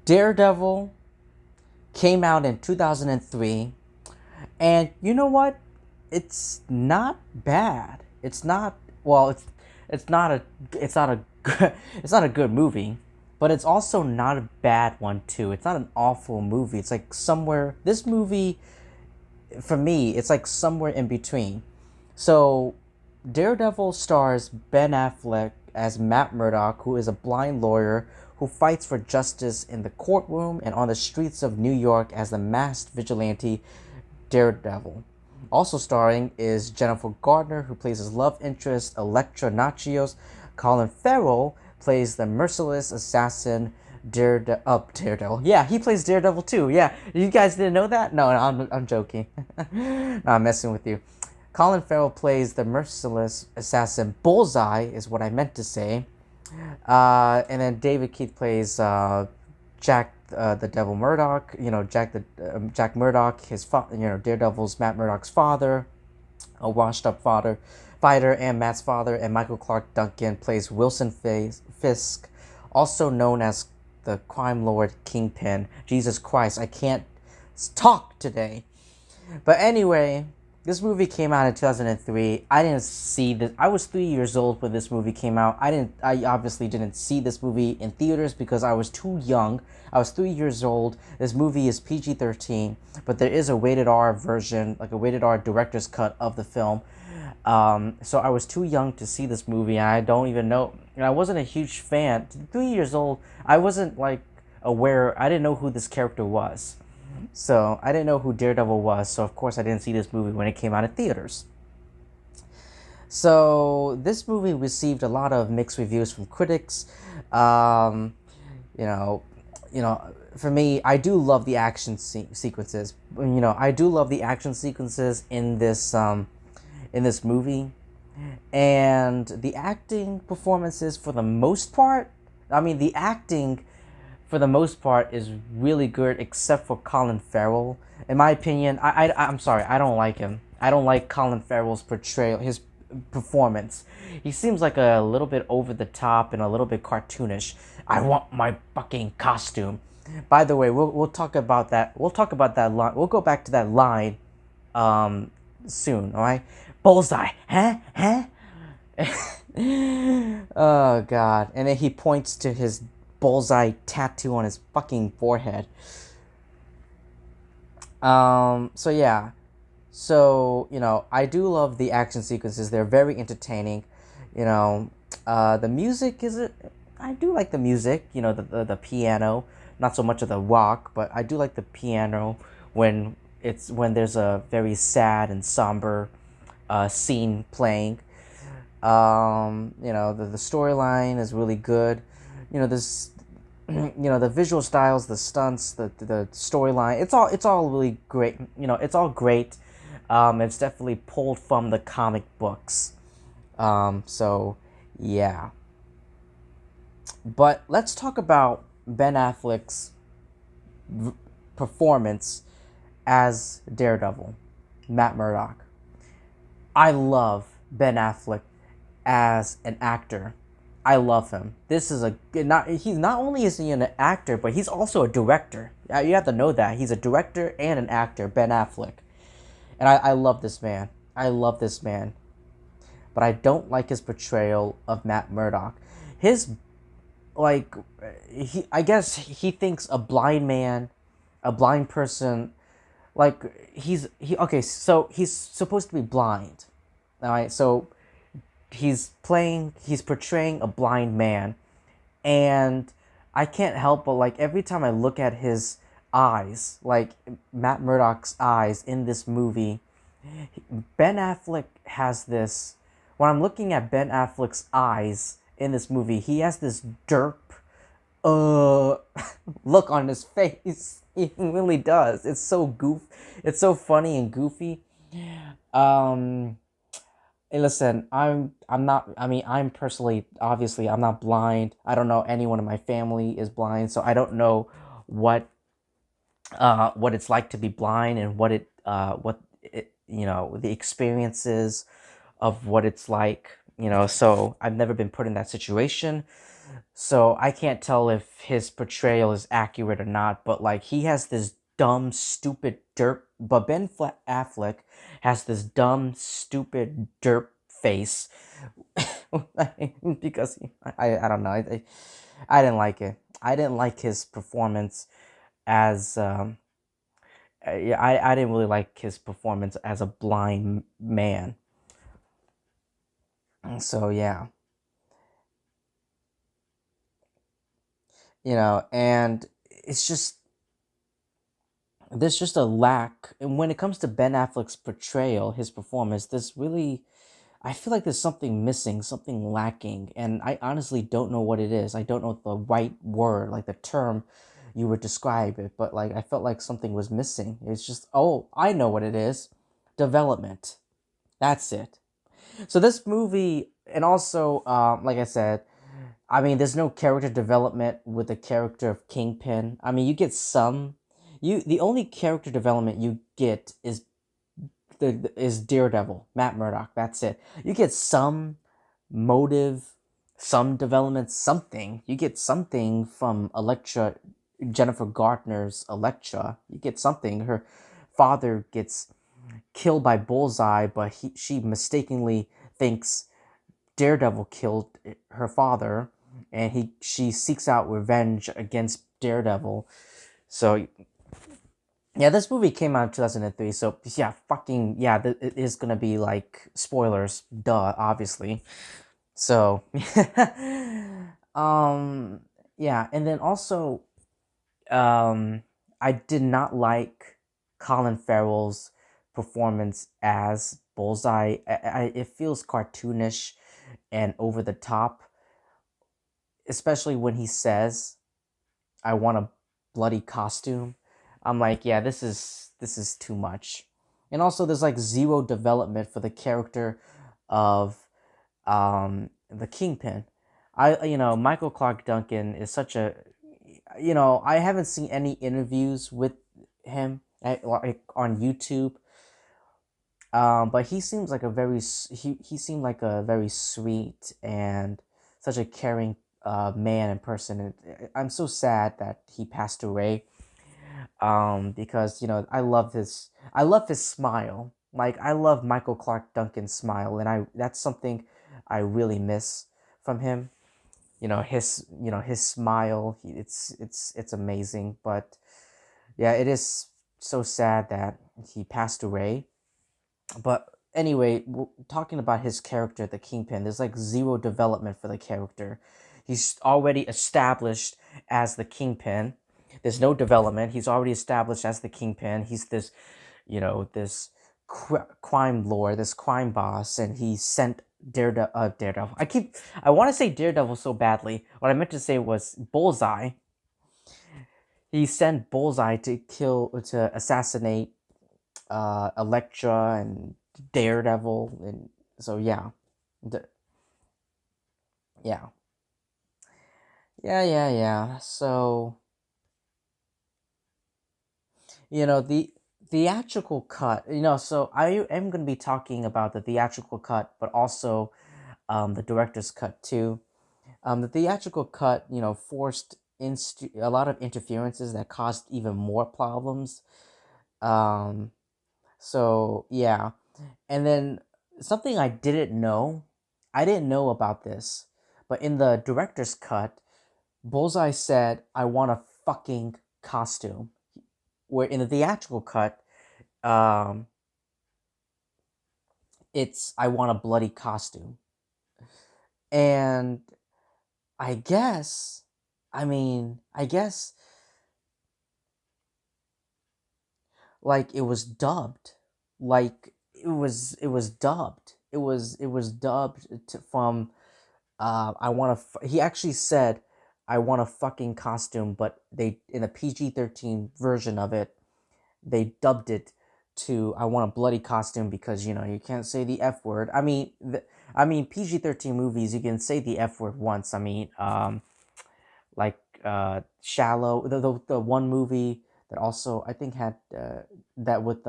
Daredevil came out in 2003, and you know what? It's not bad. It's not well. It's not a it's not a good, it's not a good movie, but it's also not a bad one too. It's not an awful movie. It's like somewhere. This movie, for me, it's like somewhere in between. So, Daredevil stars Ben Affleck as Matt Murdock, who is a blind lawyer who fights for justice in the courtroom and on the streets of New York as the masked vigilante Daredevil. Also starring is Jennifer Garner, who plays his love interest Elektra Nachios. Colin Farrell plays the merciless assassin Daredevil. Yeah, he plays Daredevil too. Yeah, you guys didn't know that? No, I'm joking. No, I'm messing with you. Colin Farrell plays the merciless assassin Bullseye, is what I meant to say. And then David Keith plays Jack the Devil Murdock. You know, Jack Murdock, Daredevil's Matt Murdock's father, a washed-up fighter, and Matt's father. And Michael Clarke Duncan plays Wilson Fisk, also known as the crime lord Kingpin. Jesus Christ, I can't talk today. But anyway, this movie came out in 2003. I didn't see this. I was 3 years old when this movie came out. I obviously didn't see this movie in theaters because I was too young. I was 3 years old. This movie is PG-13, but there is a rated R version, like a rated R director's cut of the film. So I was too young to see this movie, and I don't even know. And I wasn't a huge fan. 3 years old, I wasn't like aware. I didn't know who this character was. So I didn't know who Daredevil was, so of course I didn't see this movie when it came out in theaters. So this movie received a lot of mixed reviews from critics. Um, you know, for me, I do love the action sequences. I do love the action sequences in this movie, and the acting performances for the most part. I mean, the acting for the most part is really good, except for Colin Farrell. In my opinion, I'm sorry, I don't like him. I don't like Colin Farrell's portrayal, his performance. He seems like a little bit over the top and a little bit cartoonish. I want my fucking costume. By the way, we'll talk about that. We'll talk about that line. We'll go back to that line soon, all right? Bullseye, huh? Oh god. And then he points to his bullseye tattoo on his fucking forehead. So yeah. So, I do love the action sequences. They're very entertaining. The music I do like the music, the piano, not so much of the rock, but I do like the piano when there's a very sad and somber scene playing. The storyline is really good. This the visual styles, the stunts, the storyline, it's all really great. It's all great. It's definitely pulled from the comic books. So yeah. But let's talk about Ben Affleck's performance as Daredevil, Matt Murdock. I love Ben Affleck as an actor. I love him. He's not only is he an actor, but he's also a director. You have to know that. He's a director and an actor, Ben Affleck. And I love this man. I love this man. But I don't like his portrayal of Matt Murdock. I guess he thinks a blind man, a blind person, so he's supposed to be blind. Alright, so he's portraying a blind man, and I can't help but every time I look at his eyes, Matt Murdock's eyes in this movie, Ben Affleck has this. When I'm looking at Ben Affleck's eyes in this movie, he has this derp look on his face. He really does. It's so funny and goofy. Hey, listen, I'm personally, obviously, I'm not blind. I don't know anyone in my family is blind, so I don't know what it's like to be blind and the experiences of what it's like. So I've never been put in that situation. So I can't tell if his portrayal is accurate or not, but like he has this dumb, stupid derp. But Affleck has this dumb, stupid derp face because I don't know. I didn't like it. I didn't like his performance as yeah, I didn't really like his performance as a blind man. So yeah, and it's just there's just a lack, and when it comes to Ben Affleck's portrayal, his performance, there's really I feel like there's something missing, something lacking, and I honestly don't know what it is. I don't know the right word, like the term you would describe it, but like I felt like something was missing. It's just, oh, I know what it is. Development. That's it. So this movie, and also, like I said, I mean, there's no character development with the character of Kingpin. I mean, you get some. The only character development you get is Daredevil, Matt Murdock. That's it. You get some motive, some development, something. You get something from Elektra, Jennifer Garner's Elektra. You get something. Her father gets killed by Bullseye, but she mistakenly thinks Daredevil killed her father, and she seeks out revenge against Daredevil. So yeah, this movie came out in 2003, so yeah, fucking yeah, it is gonna be like spoilers, duh, obviously. So um yeah, and then also I did not like Colin Farrell's performance as Bullseye. It feels cartoonish and over the top, especially when he says, "I want a bloody costume." I'm like, yeah, this is too much. And also, there's like zero development for the character of the Kingpin. Michael Clarke Duncan is such a, I haven't seen any interviews with him like on YouTube. But he seems like he seemed like a very sweet and such a caring man and person. And I'm so sad that he passed away. Because I love his smile. Like I love Michael Clarke Duncan's smile, and I that's something I really miss from him. His smile. It's amazing. But yeah, it is so sad that he passed away. But anyway, talking about his character, the Kingpin, there's like zero development for the character. He's already established as the Kingpin. There's no development. He's already established as the Kingpin. He's this crime lord, this crime boss, and he sent Daredevil. I want to say Daredevil so badly. What I meant to say was Bullseye. He sent Bullseye to assassinate Elektra and Daredevil, and so yeah, the, yeah, yeah. So the theatrical cut. So I am going to be talking about the theatrical cut, but also the director's cut too. The theatrical cut, forced a lot of interferences that caused even more problems. Um, so yeah, and then something I didn't know about this, but in the director's cut, Bullseye said, "I want a fucking costume." Where in the theatrical cut, um, it's "I want a bloody costume." And I guess, I guess like it was dubbed, like it was dubbed. It was dubbed from I want to. He actually said, "I want a fucking costume," but they in a PG-13 version of it, they dubbed it to "I want a bloody costume" because you can't say the F word. PG-13 movies you can say the F word once. Like Shallow, the one movie that also I think had that with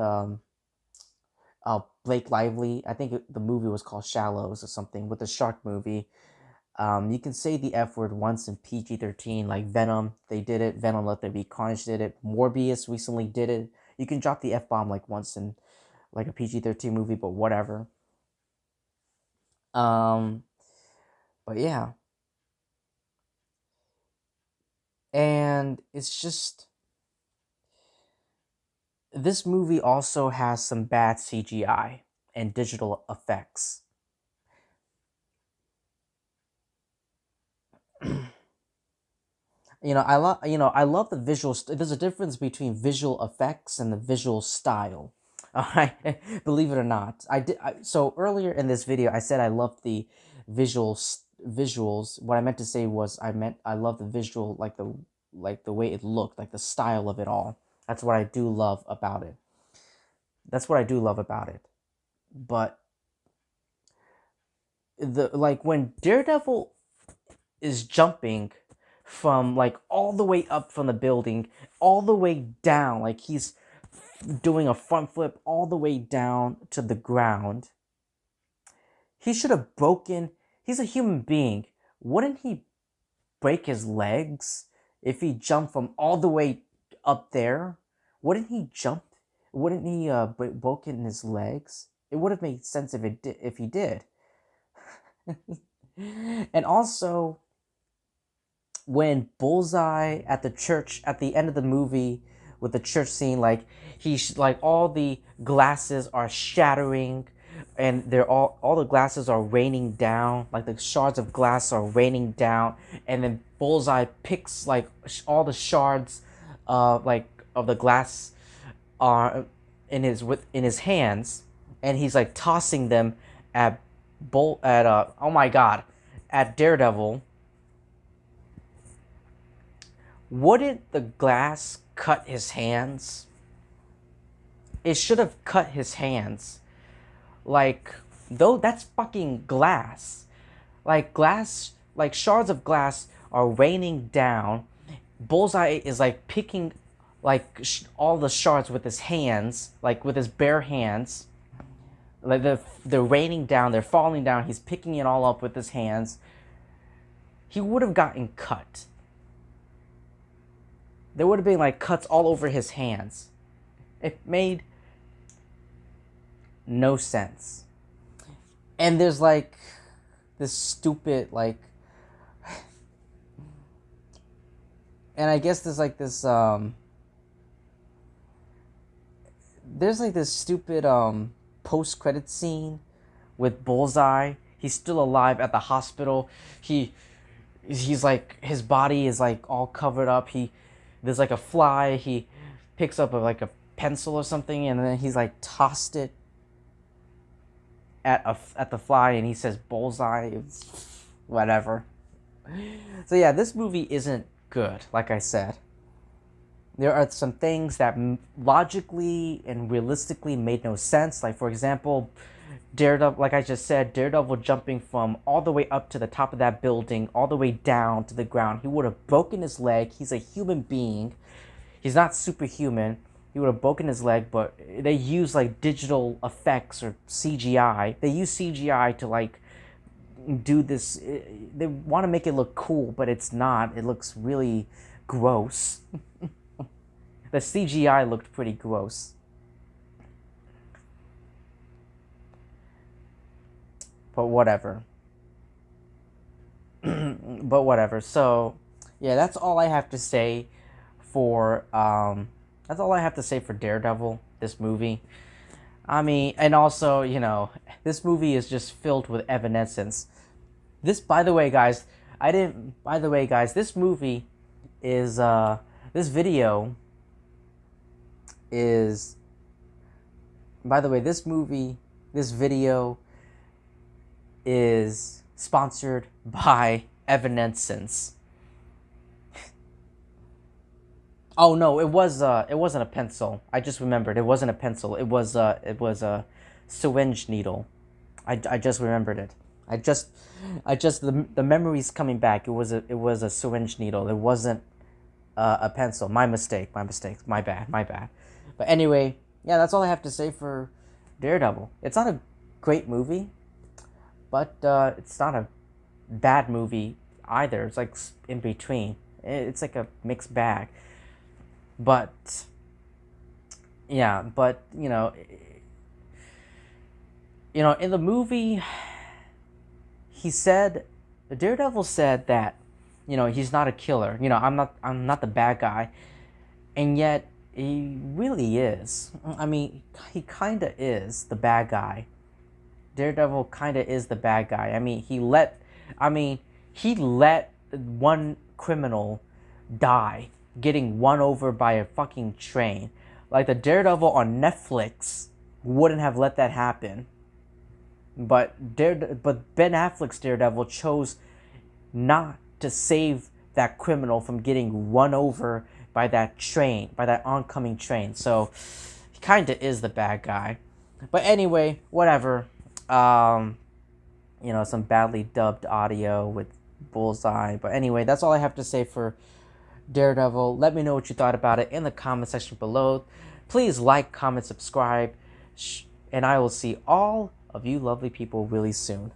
Blake Lively. I think the movie was called Shallows or something with the shark movie. You can say the F word once in PG-13, like Venom. They did it. Venom Let There Be Carnage did it. Morbius recently did it. You can drop the F bomb like once in like a PG-13 movie, but whatever. Um, but yeah, and it's just this movie also has some bad CGI and digital effects. I love the visual. There's a difference between visual effects and the visual style. All right, believe it or not, I did. So earlier in this video, I said I loved the visuals. What I meant to say was I love the visual, like the way it looked, like the style of it all. That's what I do love about it. That's what I do love about it. But the like when Daredevil is jumping from like all the way up from the building all the way down, like he's doing a front flip all the way down to the ground. He should have broken, he's a human being, wouldn't he break his legs if he jumped from all the way up there? Wouldn't he jump, wouldn't he broken his legs? It would have made sense if he did. And also, when Bullseye at the church at the end of the movie with the church scene, like like all the glasses are shattering, and they're all the glasses are raining down, like the shards of glass are raining down, and then Bullseye picks like all the shards, like of the glass, in his hands, and he's like tossing them at oh my god, at Daredevil. Wouldn't the glass cut his hands? It should have cut his hands. Like, though that's fucking glass. Like shards of glass are raining down. Bullseye is like picking like all the shards with his hands, like with his bare hands. Like they're raining down, they're falling down. He's picking it all up with his hands. He would have gotten cut. There would have been like cuts all over his hands. It made no sense. And there's like this stupid like, and I guess there's like this there's like this stupid post-credit scene with Bullseye. He's still alive at the hospital. He's like, his body is like all covered up. There's like a fly. He picks up like a pencil or something, and then he's like tossed it at the fly, and he says Bullseye. It's whatever. So yeah, this movie isn't good. Like I said, there are some things that logically and realistically made no sense. Like, for example, Daredevil, like I just said, Daredevil jumping from all the way up to the top of that building, all the way down to the ground. He would have broken his leg. He's a human being. He's not superhuman. He would have broken his leg, but they use like digital effects or CGI. They use CGI to like do this. They want to make it look cool, but it's not. It looks really gross. The CGI looked pretty gross. But whatever. But whatever. So, yeah, that's all I have to say for that's all I have to say for Daredevil, this movie. I mean, and also, this movie is just filled with evanescence. By the way, guys, this movie is this video is by the way, this video is sponsored by Evanescence. Oh no, it wasn't a pencil. I just remembered, it wasn't a pencil. It was a syringe needle. I just remembered it. The memory's coming back. It was a syringe needle. It wasn't a pencil. My mistake. My bad. But anyway, yeah, that's all I have to say for Daredevil. It's not a great movie, but it's not a bad movie either. It's like in between. It's like a mixed bag. But yeah, but in the movie, he said, Daredevil said that, he's not a killer. I'm not the bad guy, and yet he really is. I mean, he kind of is the bad guy. Daredevil kind of is the bad guy. He let one criminal die, getting run over by a fucking train. Like, the Daredevil on Netflix wouldn't have let that happen. But Ben Affleck's Daredevil chose not to save that criminal from getting run over by that train, by that oncoming train. So he kind of is the bad guy. But anyway, whatever. Some badly dubbed audio with Bullseye. But anyway, that's all I have to say for Daredevil. Let me know what you thought about it in the comment section below. Please like, comment, subscribe, and I will see all of you lovely people really soon.